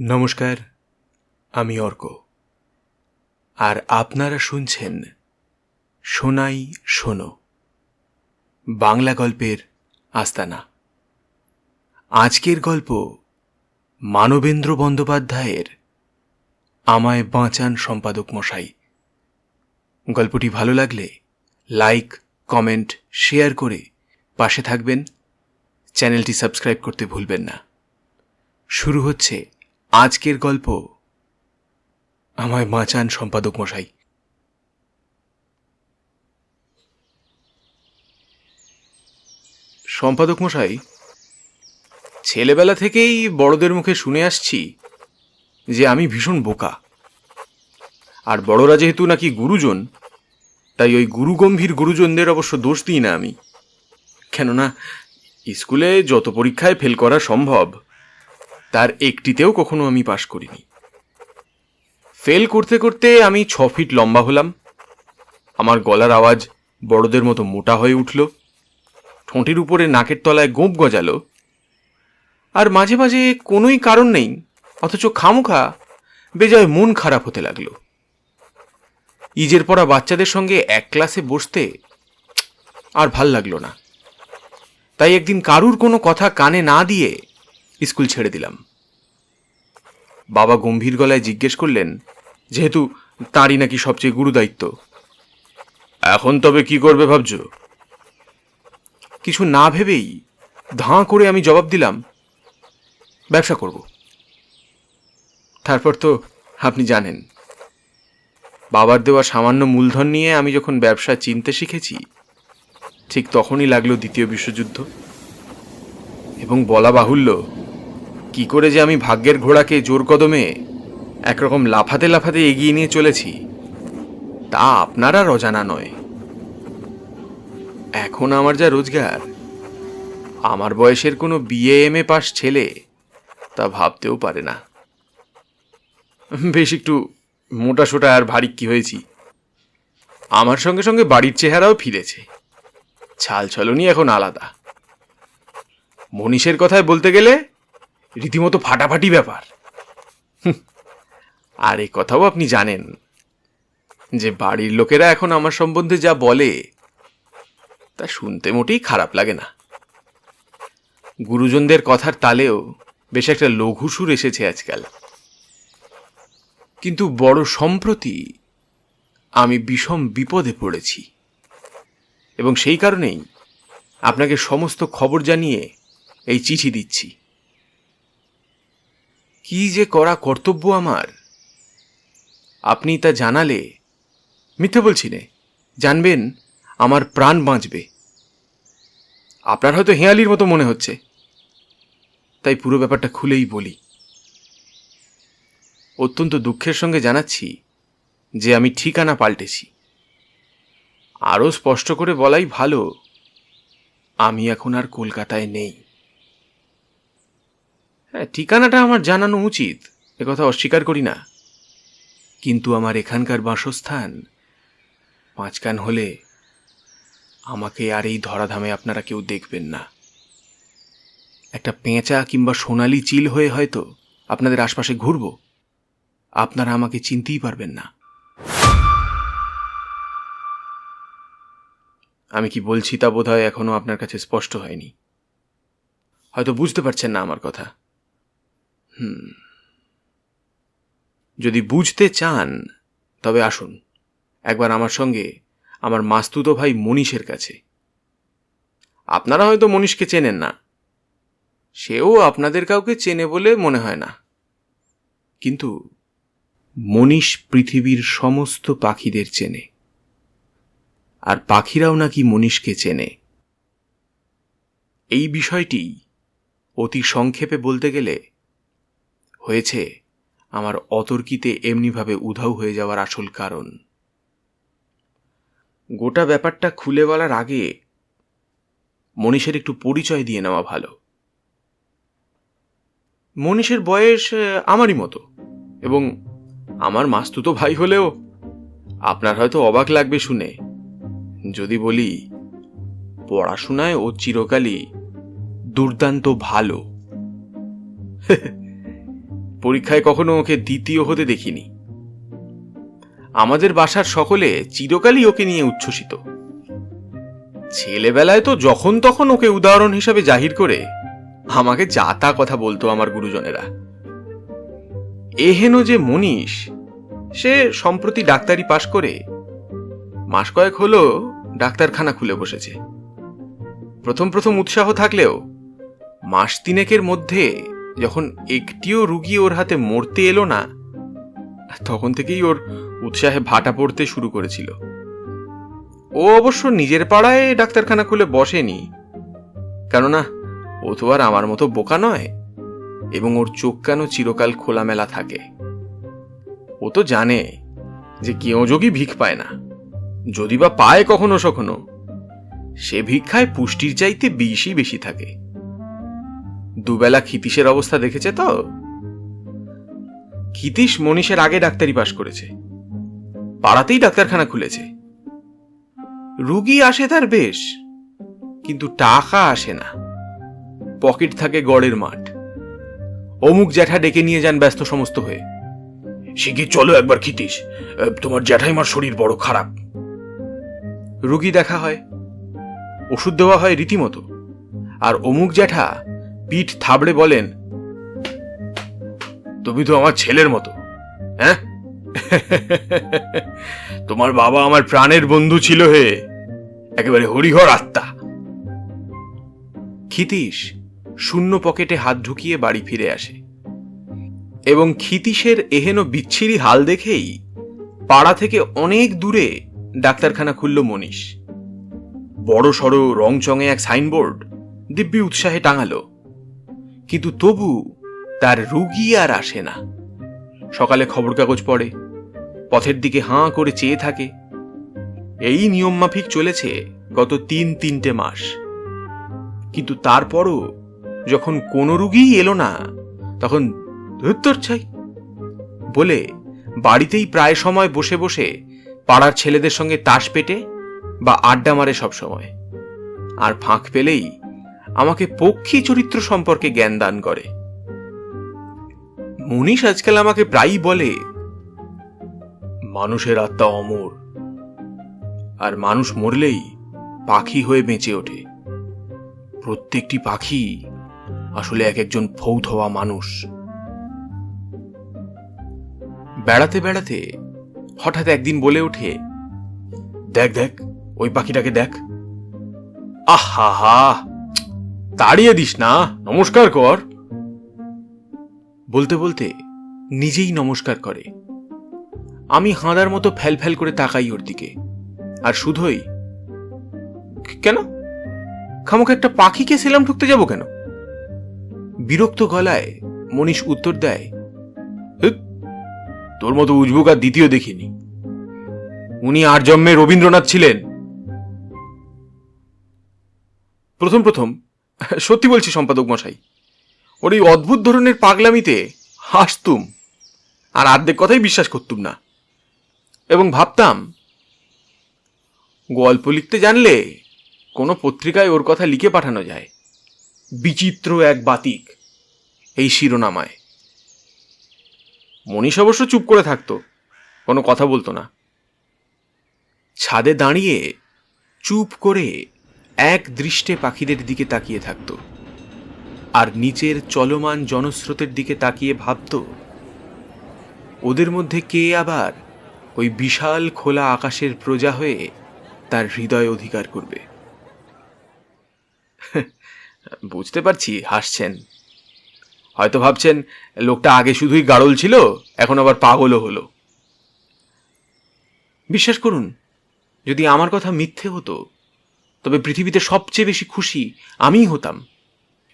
নমস্কার, আমি অর্ক। আর আপনারা শুনছেন শোনাই শোনো, বাংলা গল্পের আস্তানা। আজকের গল্প মানবেন্দ্র বন্দ্যোপাধ্যায়ের আমায় বাঁচান সম্পাদক মশাই। গল্পটি ভালো লাগলে লাইক, কমেন্ট, শেয়ার করে পাশে থাকবেন। চ্যানেলটি সাবস্ক্রাইব করতে ভুলবেন না। শুরু হচ্ছে আজকের গল্প আমায় বাঁচান সম্পাদক মশাই। সম্পাদক মশাই, ছেলেবেলা থেকেই বড়দের মুখে শুনে আসছি যে আমি ভীষণ বোকা। আর বড়রা যেহেতু নাকি গুরুজন, তাই ওই গুরুগম্ভীর গুরুজনদের অবশ্য দোষ দিই না আমি। কেননা স্কুলে যত পরীক্ষায় ফেল করা সম্ভব তার একটিতেও কখনো আমি পাশ করিনি। ফেল করতে করতে আমি 6 ফিট লম্বা হলাম। আমার গলার আওয়াজ বড়দের মতো মোটা হয়ে উঠল, ঠোঁটের উপরে নাকের তলায় গোঁপ গজালো। আর মাঝে মাঝে কোনোই কারণ নেই, অথচ খামোখা বেজায় মন খারাপ হতে লাগলো। ইজের পড়া বাচ্চাদের সঙ্গে এক ক্লাসে বসতে আর ভাল লাগলো না। তাই একদিন কারুর কোনো কথা কানে না দিয়ে স্কুল ছেড়ে দিলাম। বাবা গম্ভীর গলায় জিজ্ঞেস করলেন, যেহেতু তাঁরই নাকি সবচেয়ে গুরুদায়িত্ব, এখন তবে কি করবে ভাবছ? কিছু না ভেবেই ধাঁ করে আমি জবাব দিলাম, ব্যবসা করব। তারপর তো আপনি জানেন, বাবার দেওয়া সামান্য মূলধন নিয়ে আমি যখন ব্যবসা চিনতে শিখেছি, ঠিক তখনই লাগলো দ্বিতীয় বিশ্বযুদ্ধ। এবং বলা বাহুল্য, কি করে যে আমি ভাগ্যের ঘোড়াকে জোর কদমে একরকম লাফাতে লাফাতে এগিয়ে নিয়ে চলেছি তা আপনার আর অজানা নয়। এখন আমার যা রোজগার, আমার বয়সের কোনো বিএ এমএ পাস ছেলে তা ভাবতেও পারে না। বেশ একটু মোটা সোটা আর ভারী কি হয়েছি। আমার সঙ্গে সঙ্গে বাড়ির চেহারাও ফিরেছে, ছাল ছলনি এখন আলাদা। মনীষের কথায় বলতে গেলে রীতিমতো ফাটাফাটি ব্যাপার। আর এ কথাও আপনি জানেন যে বাড়ির লোকেরা এখন আমার সম্বন্ধে যা বলে তা শুনতে মোটেই খারাপ লাগে না। গুরুজনদের কথার তালেও বেশ একটা লঘু সুর এসেছে আজকাল। কিন্তু বড় সম্প্রতি আমি বিষম বিপদে পড়েছি, এবং সেই কারণেই আপনাকে সমস্ত খবর জানিয়ে এই চিঠি দিচ্ছি। কি যে করা কর্তব্য আমার, আপনি তা জানালে, মিথ্যে বলছি নে, জানবেন আমার প্রাণ বাঁচবে। আপনার হয়তো হেঁয়ালির মতো মনে হচ্ছে, তাই পুরো ব্যাপারটা খুলেই বলি। অত্যন্ত দুঃখের সঙ্গে জানাচ্ছি যে আমি ঠিকানা পাল্টেছি। আরও স্পষ্ট করে বলাই ভালো, আমি এখন আর কলকাতায় নেই। হ্যাঁ, ঠিকানাটা আমার জানানো উচিত, একথা অস্বীকার করি না। কিন্তু আমার এখানকার বাসস্থান 5 কান হলে আমাকে আর এই ধরাধামে আপনারা কেউ দেখবেন না। একটা পেঁচা কিংবা সোনালি চিল হয়ে হয়তো আপনাদের আশপাশে ঘুরব, আপনারা আমাকে চিনতেই পারবেন না। আমি কি বলছি তা বোধহয় এখনো আপনার কাছে স্পষ্ট হয়নি। হয়তো বুঝতে পারছেন না আমার কথা। যদি বুঝতে চান তবে আসুন একবার আমার সঙ্গে আমার মাস্তুতো ভাই মনীষের কাছে। আপনারা হয়তো মনীষকে চেনেন না, সেও আপনাদের কাউকে চেনে বলে মনে হয় না। কিন্তু মনীষ পৃথিবীর সমস্ত পাখিদের চেনে, আর পাখিরাও নাকি মনীষকে চেনে। এই বিষয়টি অতি সংক্ষেপে বলতে গেলে হয়েছে আমার অতর্কিতে এমনিভাবে উধাও হয়ে যাওয়ার আসল কারণ। গোটা ব্যাপারটা খুলে বলার আগে মনীষের একটু পরিচয় দিয়ে নেওয়া ভালো। মনীষের বয়স আমারই মতো, এবং আমার মাস্তুতো ভাই হলেও আপনার হয়তো অবাক লাগবে শুনে যদি বলি পড়াশোনায় ও চিরকালই দুর্দান্ত ভালো। পরীক্ষায় কখনো ওকে দ্বিতীয় হতে দেখিনি। আমাদের বাসার সকলে চিরকালই ওকে নিয়ে উচ্ছ্বসিত। ছেলেবেলায় তো যখন তখন ওকে উদাহরণ হিসাবে জাহির করে আমাকে যা তা কথা বলতো আমার গুরুজনেরা। এহেন যে মনীষ, সে সম্প্রতি ডাক্তারি পাশ করে মাস কয়েক হলো ডাক্তারখানা খুলে বসেছে। প্রথম প্রথম উৎসাহ থাকলেও মাস তিনেকের মধ্যে যখন একটিও রুগী ওর হাতে মরতে এলো না, তখন থেকেই ওর উৎসাহে ভাটা পড়তে শুরু করেছিল। ও অবশ্য নিজের পাড়ায় ডাক্তারখানা খুলে বসেনি, কেননা ও তো আর আমার মতো বোকা নয়, এবং ওর চোখ কানও চিরকাল খোলামেলা থাকে। ও তো জানে যে কেউ যোগী ভিক পায় না, যদি বা পায় কখনো সখনো, সে ভিক্ষায় পুষ্টির চাইতে বিষই বেশি থাকে। দুবেলা ক্ষিতীশের অবস্থা দেখেছে তো। ক্ষিতীশ মনীষের আগে ডাক্তারি পাশ করেছে, পাড়াতেই ডাক্তারখানা খুলেছে। রুগী আসে তার বেশ, কিন্তু টাকা আসে না। পকেট থাকে গড়ের মাঠ। অমুক জ্যাঠা ডেকে নিয়ে যান ব্যস্ত সমস্ত হয়ে, শিগগির চলো একবার ক্ষিতীশ, তোমার জ্যাঠাইমার শরীর বড় খারাপ। রুগী দেখা হয়, ওষুধ দেওয়া হয় রীতিমতো, আর অমুক জ্যাঠা পিঠ থাবড়ে বলেন, তুমি তো আমার ছেলের মতো। হ্যাঁ, তোমার বাবা আমার প্রাণের বন্ধু ছিল হে, একেবারে হরিহর আত্মা। ক্ষিতীশ শূন্য পকেটে হাত ঢুকিয়ে বাড়ি ফিরে আসে, এবং ক্ষিতীশের এহেন বিচ্ছিরি হাল দেখেই পাড়া থেকে অনেক দূরে ডাক্তারখানা খুলল মনীষ। বড় সড় রংচঙে এক সাইনবোর্ড দিব্যি উৎসাহে টাঙালো, কিন্তু তবু তার রুগী আর আসে না। সকালে খবর কাগজ পড়ে, পথের দিকে হাঁ করে চেয়ে থাকে। এই নিয়ম মাফিক চলেছে গত 3 মাস। কিন্তু তারপরও যখন কোনো রুগীই এলো না, তখন ধুত্তর ছাই বলে বাড়িতেই প্রায় সময় বসে বসে পাড়ার ছেলেদের সঙ্গে তাস পেটে বা আড্ডা মারে সব সময়। আর ফাঁক পেলেই আমাকে পক্ষী চরিত্র সম্পর্কে জ্ঞান দান করে। মনীষ আজকাল আমাকে প্রায়ই বলে, মানুষের আত্মা অমর, আর মানুষ মরলেই পাখি হয়ে বেঁচে ওঠে। প্রত্যেকটি পাখি আসলে এক একজন ফৌত হওয়া মানুষ। বেড়াতে বেড়াতে হঠাৎ একদিন বলে ওঠে, দেখ দেখ ওই পাখিটাকে দেখ। আহা হা, তাড়িয়ে দিস না, নমস্কার কর। বলতে বলতে নিজেই নমস্কার করে। আমি হাঁদার মতো ফ্যাল ফ্যাল করে তাকাই ওর দিকে, আর শুধুই, কেন খামোকা একটা পাখিকে সেলাম ঠুকতে যাব কেন? বিরক্ত গলায় মনীষ উত্তর দেয়, তোর মতো উজবুক আর দ্বিতীয় দেখিনি। উনি আর জন্মে রবীন্দ্রনাথ ছিলেন। প্রথম প্রথম সত্যি বলছি সম্পাদক মশাই, ওর এই অদ্ভুত ধরনের পাগলামিতে হাসতুম, আর আর্ধেক কথাই বিশ্বাস করতুম না, এবং ভাবতাম গল্প লিখতে জানলে কোনো পত্রিকায় ওর কথা লিখে পাঠানো যায়, বিচিত্র এক বাতিক এই শিরোনামায়। মনীষ অবশ্য চুপ করে থাকতো, কোনো কথা বলতো না। ছাদে দাঁড়িয়ে চুপ করে এক দৃষ্টে পাখিদের দিকে তাকিয়ে থাকত, আর নিচের চলমান জনস্রোতের দিকে তাকিয়ে ভাবত, ওদের মধ্যে কে আবার ওই বিশাল খোলা আকাশের প্রজা হয়ে তার হৃদয় অধিকার করবে। বুঝতে পারছি হাসছেন, হয়তো ভাবছেন লোকটা আগে শুধুই গাড়ল ছিল, এখন আবার পাগলও হলো। বিশ্বাস করুন, যদি আমার কথা মিথ্যে হতো, তবে পৃথিবীতে সবচেয়ে বেশি খুশি আমিই হতাম,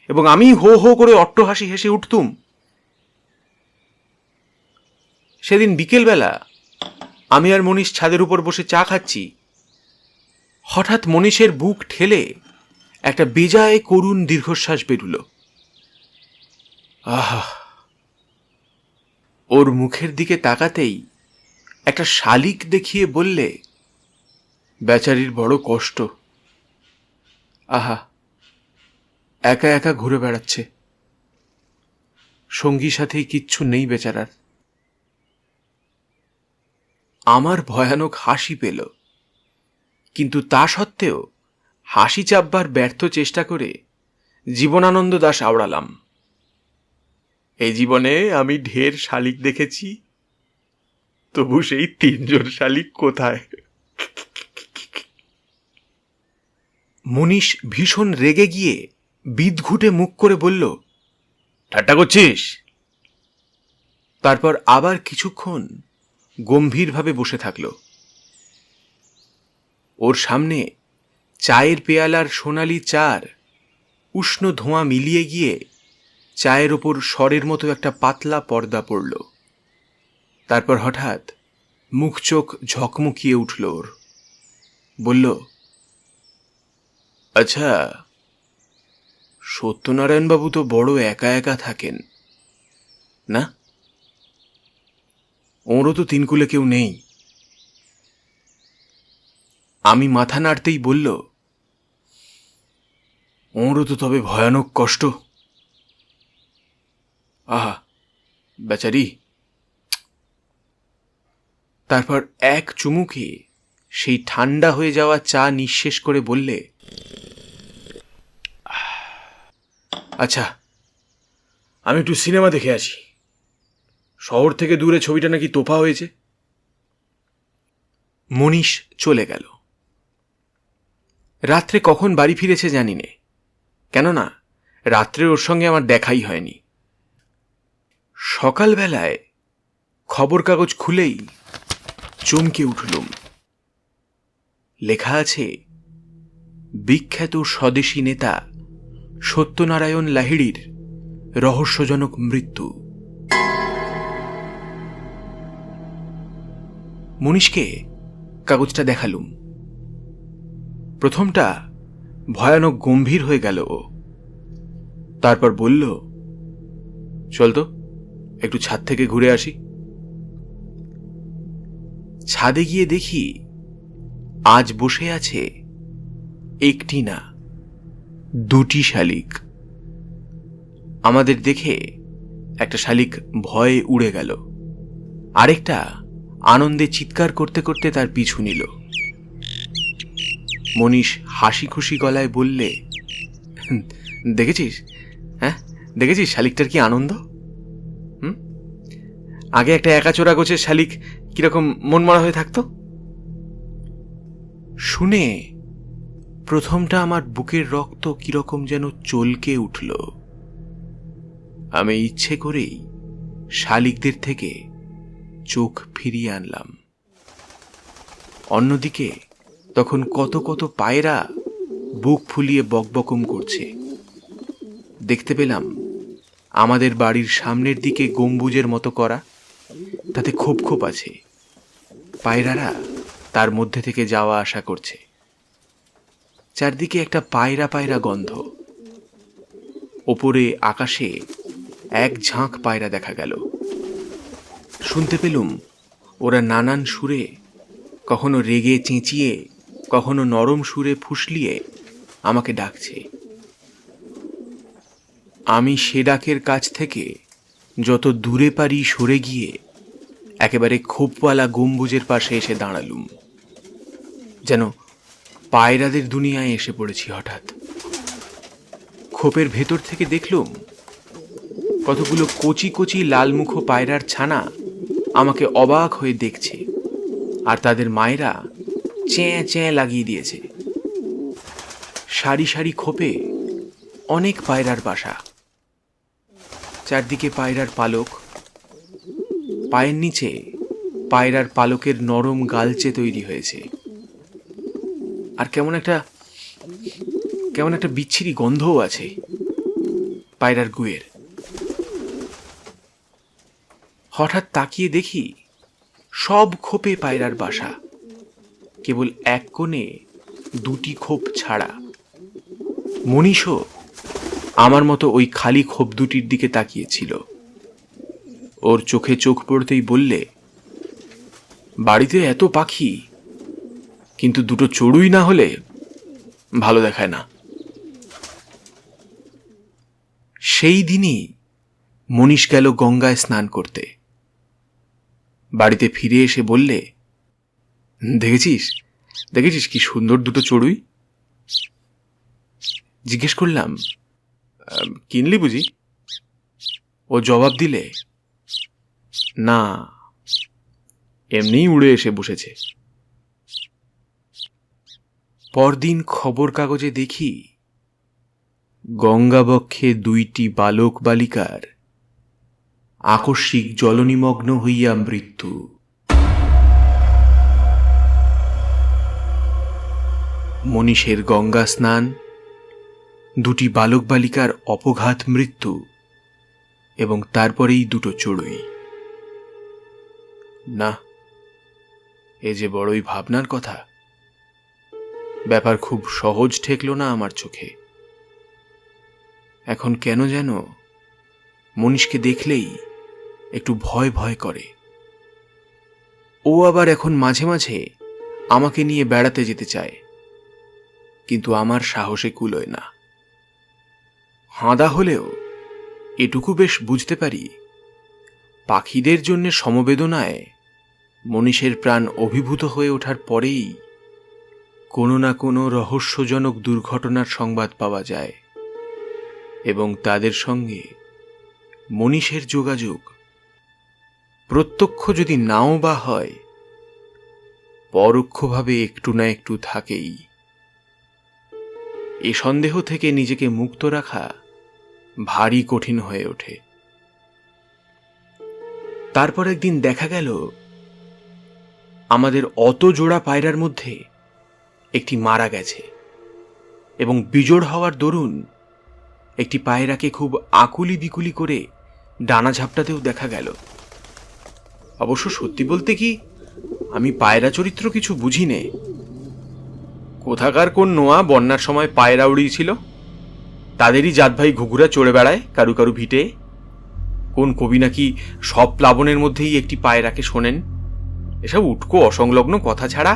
এবং আমি হো হো করে অট্টহাসি হেসে উঠতুম। সেদিন বিকেলবেলা আমি আর মনীষ ছাদের উপর বসে চা খাচ্ছি। হঠাৎ মনীষের বুক ঠেলে একটা বেজায় করুণ দীর্ঘশ্বাস বেরুল। আহা! ওর মুখের দিকে তাকাতেই একটা শালিক দেখিয়ে বললে, বেচারির বড় কষ্ট। আহা, একা একা ঘুরে বেড়াচ্ছে। সঙ্গী সাথী কিচ্ছু নেই বেচারার। আমার ভয়ানক হাসি পেল, কিন্তু তা সত্ত্বেও হাসি চাপবার ব্যর্থ চেষ্টা করে জীবনানন্দ দাশ আওড়ালাম। এই জীবনে আমি ঢের শালিক দেখেছি, তবু সেই 3 জন শালিক কোথায়? মনীষ ভীষণ রেগে গিয়ে বিদঘুটে মুখ করে বলল, ঠাট্টা করছিস? তারপর আবার কিছুক্ষণ গম্ভীরভাবে বসে থাকল। ওর সামনে চায়ের পেয়ালার সোনালি চার উষ্ণ ধোঁয়া মিলিয়ে গিয়ে চায়ের ওপর স্বরের মতো একটা পাতলা পর্দা পড়ল। তারপর হঠাৎ মুখ চোখ ঝকমকিয়ে উঠল ওর। বলল, আচ্ছা, সত্যনারায়ণবাবু তো বড় একা একা থাকেন না? ওরও তো 3 কুলে কেউ নেই। আমি মাথা নাড়তেই বলল, ওরও তো তবে ভয়ানক কষ্ট। আহা বেচারি। তারপর এক চুমুকে সেই ঠান্ডা হয়ে যাওয়া চা নিঃশেষ করে বললে, আচ্ছা, আমি একটু সিনেমা দেখে আসি। শহর থেকে দূরে ছবিটা নাকি তোফা হয়েছে। মনীষ চলে গেল। রাত্রে কখন বাড়ি ফিরেছে জানি নে, কেননা রাত্রে ওর সঙ্গে আমার দেখাই হয়নি। সকালবেলায় খবর কাগজ খুলেই চমকে উঠলুম। লেখা আছে, বিখ্যাত স্বদেশী নেতা সত্যনারায়ণ লাহিড়ীর রহস্যজনক মৃত্যু। মনীষকে কাগজটা দেখালুম। প্রথমটা ভয়ানক গম্ভীর হয়ে গেল ও। তারপর বলল, চল তো একটু ছাদ থেকে ঘুরে আসি। ছাদে গিয়ে দেখি আজ বসে আছে একটি না 2টি শালিক। আমাদের দেখে একটা শালিক ভয়ে উড়ে গেল, আরেকটা আনন্দে চিৎকার করতে করতে তার পিছু নিল। মনীষ হাসি খুশি গলায় বললে, দেখেছিস? হ্যাঁ, দেখেছিস শালিকটার কি আনন্দ? আগে একটা একাচোরা গোছের শালিক কিরকম মনমরা হয়ে থাকতো। শুনে প্রথমটা আমার বুকের রক্ত কিরকম যেন চলকে উঠল। আমি ইচ্ছে করেই শালিকদের থেকে চোখ ফিরিয়ে আনলাম। অন্যদিকে তখন কত কত পায়রা বুক ফুলিয়ে বকবকম করছে। দেখতে পেলাম আমাদের বাড়ির সামনের দিকে গম্বুজের মতো করা, তাতে খোপ খোপ আছে। পায়রারা তার মধ্যে থেকে যাওয়া আসা করছে। চারদিকে একটা পায়রা পায়রা গন্ধ। ওপরে আকাশে এক ঝাঁক পায়রা দেখা গেল। শুনতে পেলুম ওরা নানান সুরে, কখনো রেগে চেঁচিয়ে, কখনো নরম সুরে ফুসলিয়ে আমাকে ডাকছে। আমি সে ডাকের কাছ থেকে যত দূরে পারি সরে গিয়ে একেবারে খোপওয়ালা গম্বুজের পাশে এসে দাঁড়ালুম, যেন পায়রাদের দুনিয়ায় এসে পড়েছি হঠাৎ। খোপের ভেতর থেকে দেখলুম কতগুলো কচি কচি লালমুখো পায়রার ছানা আমাকে অবাক হয়ে দেখছে, আর তাদের মায়েরা চেঁ চেঁ লাগিয়ে দিয়েছে। সারি সারি খোপে অনেক পায়রার বাসা, চারদিকে পায়রার পালক, পায়ের নিচে পায়রার পালকের নরম গালচে তৈরি হয়েছে, আর কেমন একটা বিচ্ছিরি গন্ধও আছে পায়রার গুয়ের। হঠাৎ তাকিয়ে দেখি সব খোপে পায়রার বাসা, কেবল এক কোণে 2টি খোপ ছাড়া। মনীষও আমার মতো ওই খালি খোপ 2টির দিকে তাকিয়েছিল। ওর চোখে চোখ পড়তেই বললে, বাড়িতে এত পাখি, কিন্তু 2টো চড়ুই না হলে ভালো দেখায় না। সেই দিনই মনীষ গেল গঙ্গায় স্নান করতে। বাড়িতে ফিরে এসে বললে, দেখেছিস দেখেছিস কি সুন্দর দুটো চড়ুই। জিজ্ঞেস করলাম, কিনলি বুঝি? ও জবাব দিলে, না, এমনিই উড়ে এসে বসেছে। পরদিন খবর কাগজে দেখি গঙ্গাবক্ষে 2টি বালক বালিকার আকস্মিক জলনিমগ্ন হইয়া মৃত্যু। মনীষের গঙ্গা স্নান, 2টি বালক বালিকার অপঘাত মৃত্যু এবং তারপরেই 2টো চড়ুই। না, এ যে বড়ই ভাবনার কথা। ব্যাপার খুব সহজ ঠেকল না আমার চোখে। এখন কেন যেন মনীষকে দেখলেই একটু ভয় ভয় করে। ও আবার এখন মাঝে মাঝে আমাকে নিয়ে বেড়াতে যেতে চায়, কিন্তু আমার সাহসে কুলোয় না। হাঁদা হলেও এটুকু বেশ বুঝতে পারি, পাখিদের জন্য সমবেদনায় মনীষের প্রাণ অভিভূত হয়ে ওঠার পরেই কোনো না কোনো রহস্যজনক দুর্ঘটনার সংবাদ পাওয়া যায় এবং তাদের সঙ্গে মনীষের যোগাযোগ প্রত্যক্ষ যদি নাও বা হয়, পরোক্ষভাবে একটু না একটু থাকেই। এ সন্দেহ থেকে নিজেকে মুক্ত রাখা ভারী কঠিন হয়ে ওঠে। তারপর একদিন দেখা গেল আমাদের অত জোড়া পায়রার মধ্যে একটি মারা গেছে এবং বিজোড় হওয়ার দরুন একটি পায়রাকে খুব আকুলি বিকুলি করে ডানা ঝাপটাতেও দেখা গেল। অবশ্য সত্যি বলতে কি, আমি পায়রা চরিত্র কিছু বুঝি নে। কোথাকার কোন নোয়া বন্যার সময় পায়রা উড়িয়েছিল, তাদেরই জাত ভাই ঘুঘুরা চড়ে বেড়ায় কারু কারু ভিটে। কোন কবি নাকি সব প্লাবনের মধ্যেই একটি পায়রাকে শোনেন। এসব উটকো অসংলগ্ন কথা ছাড়া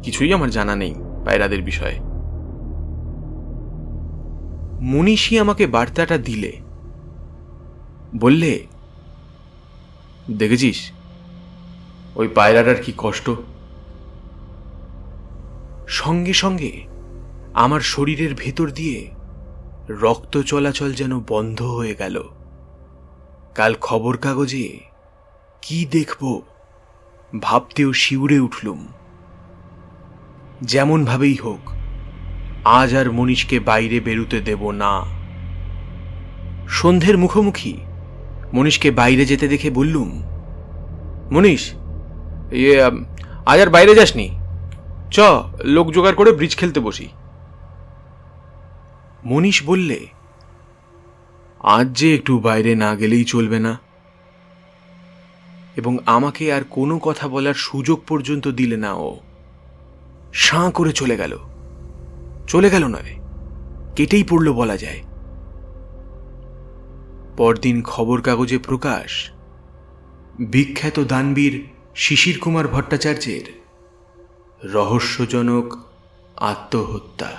কিছুই আমার জানা নেই পায়রাদের বিষয়ে। মনীষী আমাকে বার্তাটা দিলে, বললে, দেখেছিস ওই পায়রাটার কি কষ্ট। সঙ্গে সঙ্গে আমার শরীরের ভেতর দিয়ে রক্ত চলাচল যেন বন্ধ হয়ে গেল। কাল খবর কাগজে কি দেখব ভাবতেও শিউরে উঠলুম। যেমন ভাবেই হোক, আজ আর মনীষকে বাইরে বেরুতে দেব না। সন্ধ্যের মুখোমুখি মনীষকে বাইরে যেতে দেখে বললুম, মনীষ, আজ আর বাইরে যাসনি, চ লোক জোগাড় করে ব্রিজ খেলতে বসি। মনীষ বললে, আজ যে একটু বাইরে না গেলেই চলবে না, এবং আমাকে আর কোনো কথা বলার সুযোগ পর্যন্ত দিলে না। ও সাঁ করে চলে গেল। চলে গেল নয়, কেটেই পড়ল বলা যায়। পরদিন খবর কাগজে প্রকাশ বিখ্যাত দানবীর শিশির কুমার ভট্টাচার্যের রহস্যজনক আত্মহত্যা।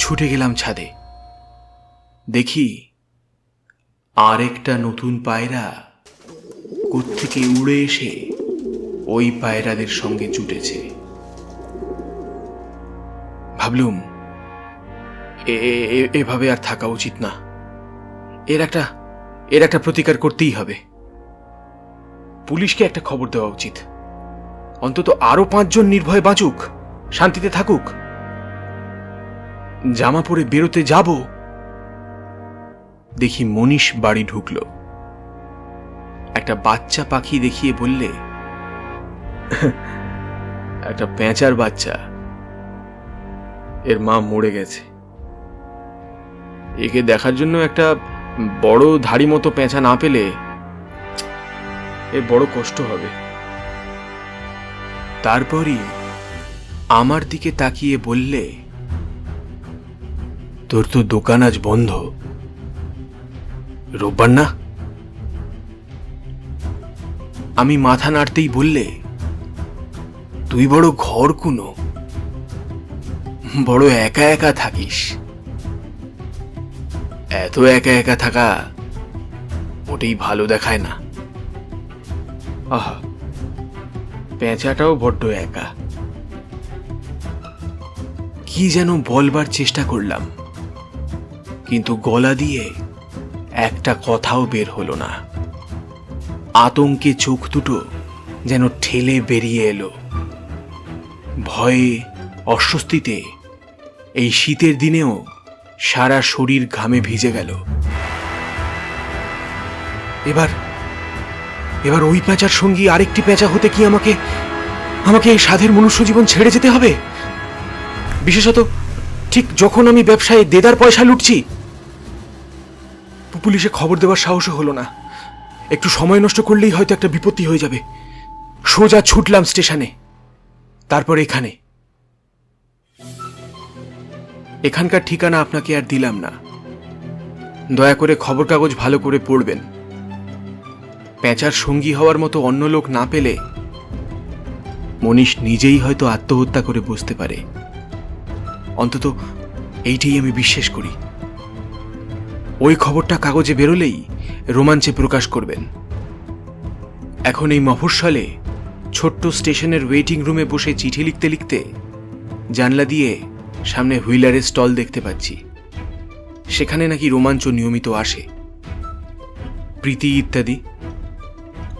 ছুটে গেলাম ছাদে। দেখি আরেকটা নতুন পায়রা কোত্থেকে উড়ে এসে ওই পায়রাদের সঙ্গে জুটেছে। ভাবলুম, এভাবে আর থাকা উচিত না। এর একটা প্রতিকার করতেই হবে। পুলিশকে একটা খবর দেওয়া উচিত। অন্তত আরো 5 জন নির্ভয়ে বাঁচুক, শান্তিতে থাকুক। জামা পরে বেরোতে যাব, দেখি মনীষ বাড়ি ঢুকল। একটা বাচ্চা পাখি দেখিয়ে বললে, একটা পেঁচার বাচ্চা, এর মা মরে গেছে। একে দেখার জন্য একটা বড় ধাড়ি মতো পেঁচা না পেলে এর বড় কষ্ট হবে। তারপরই আমার দিকে তাকিয়ে বললে, তোর তো দোকান আজ বন্ধ, রোববার না? আমি মাথা নাড়তেই বললে, তুই বড় ঘর কুনো, বড় একা একা থাকিস। এত একা একা থাকা মোটেই ভালো দেখায় না। আহা, পেঁচাটাও বড্ড একা। কি যেন বলবার চেষ্টা করলাম, কিন্তু গলা দিয়ে একটা কথাও বের হলো না। আতঙ্কে চোখ দুটো যেন ঠেলে বেরিয়ে এলো। ভয়ে, অস্বস্তিতে এই শীতের দিনেও সারা শরীর ঘামে ভিজে গেল। এবার এবার ওই পেঁচার সঙ্গী আরেকটি পেঁচা হতে কি আমাকে এই সাধের মনুষ্য জীবন ছেড়ে যেতে হবে? বিশেষত ঠিক যখন আমি ব্যবসায় দেদার পয়সা লুটছি। পুলিশে খবর দেওয়ার সাহসও হলো না। একটু সময় নষ্ট করলেই হয়তো একটা বিপত্তি হয়ে যাবে। সোজা ছুটলাম স্টেশনে, তারপর এখানকার ঠিকানা আপনাকে আর দিলাম না। দয়া করে খবর কাগজ ভালো করে পড়বেন। পেঁচার সঙ্গী হওয়ার মতো অন্য লোক না পেলে মনীষ নিজেই হয়তো আত্মহত্যা করে বসতে পারে। অন্তত এইটাই আমি বিশ্বাস করি। ওই খবরটা কাগজে বেরোলেই রোমাঞ্চে প্রকাশ করবেন। এখন এই মফস্বলে ছোট্ট স্টেশনের ওয়েটিং রুমে বসে চিঠি লিখতে লিখতে জানলা দিয়ে সামনে হুইলারের স্টল দেখতে পাচ্ছি। সেখানে নাকি রোমাঞ্চ নিয়মিত আসে, প্রীতি ইত্যাদি।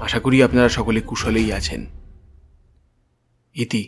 আশা করি আপনারা সকলে কুশলেই আছেন। ইতি।